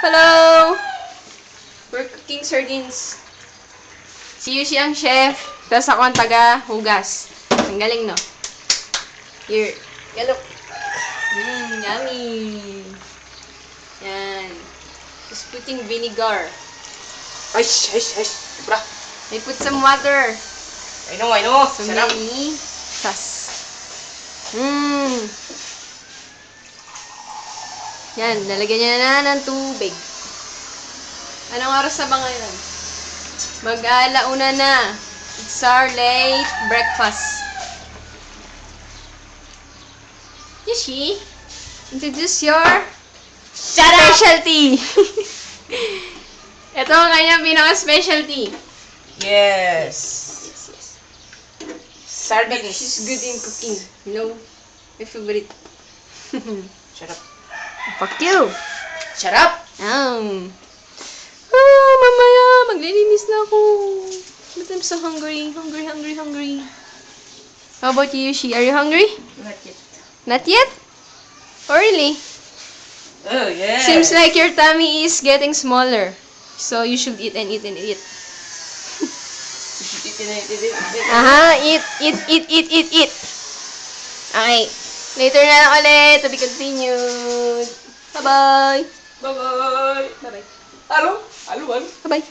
Hello! We're cooking sardines. Si Yushi ang chef, tapos ako ang taga-hugas. Ang galing, no? Here. Galok. Yummy. Yan. Just putting vinegar. Ay. Bra. I put some water. I know. So Sarap. many sauce. Yan, lalagyan niya na ng tubig. Anong oras na ba ngayon? Mag-alauna na. It's our late breakfast. Yoshi, introduce your specialty. Ito ang kanyang pinaka-specialty. Yes. Sardines. She's good in cooking. You know, my favorite. Sarap. Fuck you. Sarap. Mamaya, maglilinis na ako. But I'm so hungry. Hungry. How about you, Yushi? Are you hungry? Not yet. Not yet? Oh, really? Oh, yeah. Seems like your tummy is getting smaller. So, you should eat and eat and eat. Aha, eat. Okay. Later na lang ulit. To be continued. Bye-bye. Bye-bye. Bye-bye. Halo. Bye-bye.